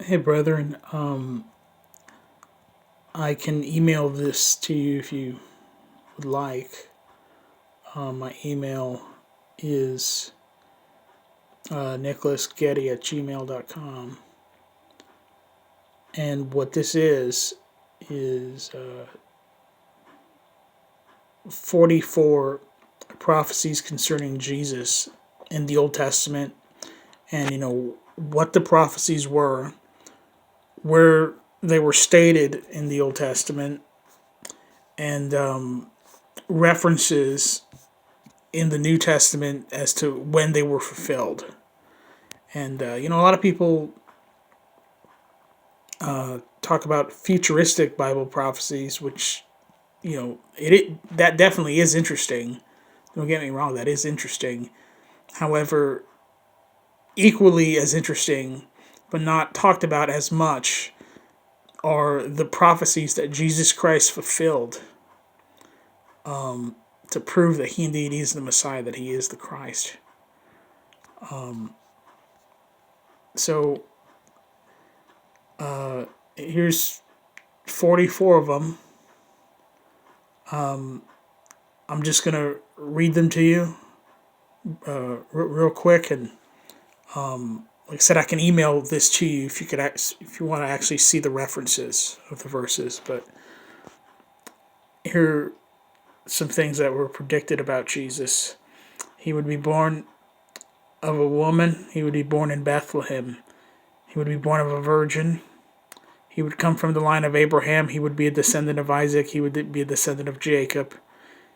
Hey, brethren. I can email this to you if you would like. My email is nicholasgetty@gmail.com. And what this is 44 prophecies concerning Jesus in the Old Testament, and what the prophecies were, where they were stated in the Old Testament, and references in the New Testament as to when they were fulfilled. And a lot of people talk about futuristic Bible prophecies, which that definitely is interesting. Don't get me wrong, that is interesting. However, equally as interesting, but not talked about as much, are the prophecies that Jesus Christ fulfilled, to prove that he indeed is the Messiah, that he is the Christ. So here's 44 of them. I'm just going to read them to you real quick. And like I said, I can email this to you if you want to actually see the references of the verses. But here are some things that were predicted about Jesus. He would be born of a woman. He would be born in Bethlehem. He would be born of a virgin. He would come from the line of Abraham. He would be a descendant of Isaac. He would be a descendant of Jacob.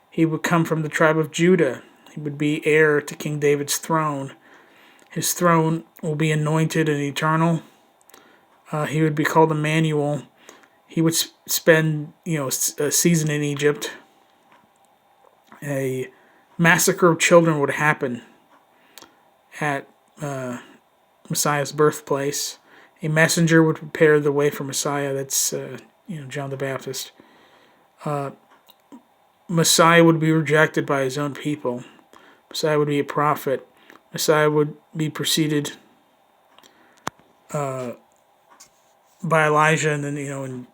He would come from the tribe of Judah. He would be heir to King David's throne. His throne will be anointed and eternal. He would be called Emmanuel. He would spend, a season in Egypt. A massacre of children would happen at Messiah's birthplace. A messenger would prepare the way for Messiah. That's John the Baptist. Messiah would be rejected by his own people. Messiah would be a prophet. Messiah would be preceded by Elijah, and then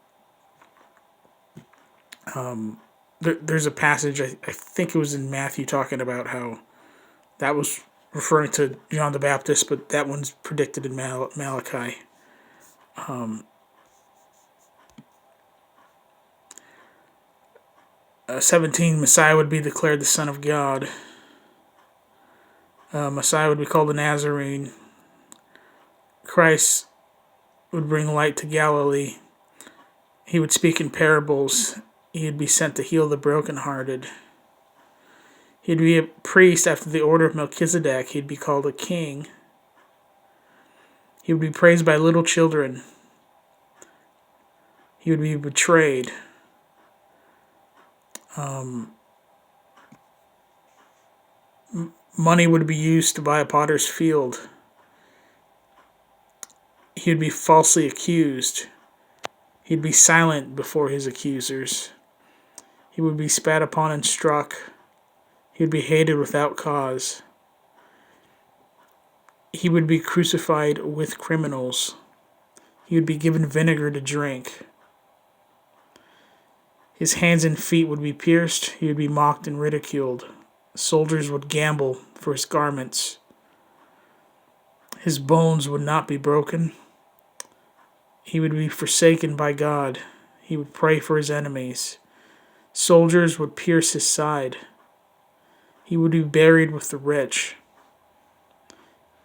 there's a passage, I think it was in Matthew, talking about how that was referring to John the Baptist, but that one's predicted in Malachi. 17, Messiah would be declared the Son of God. Messiah would be called the Nazarene. Christ would bring light to Galilee. He would speak in parables. He would be sent to heal the brokenhearted. He'd be a priest after the order of Melchizedek. He'd be called a king. He would be praised by little children. He would be betrayed. Money would be used to buy a potter's field. He would be falsely accused. He'd be silent before his accusers. He would be spat upon and struck. He would be hated without cause. He would be crucified with criminals. He would be given vinegar to drink. His hands and feet would be pierced. He would be mocked and ridiculed. Soldiers would gamble for his garments. His bones would not be broken. He would be forsaken by God. He would pray for his enemies. Soldiers would pierce his side. He would be buried with the rich.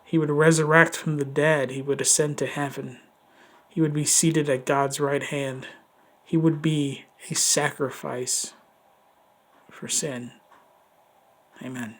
He would resurrect from the dead. He would ascend to heaven. He would be seated at God's right hand. He would be a sacrifice for sin. Amen.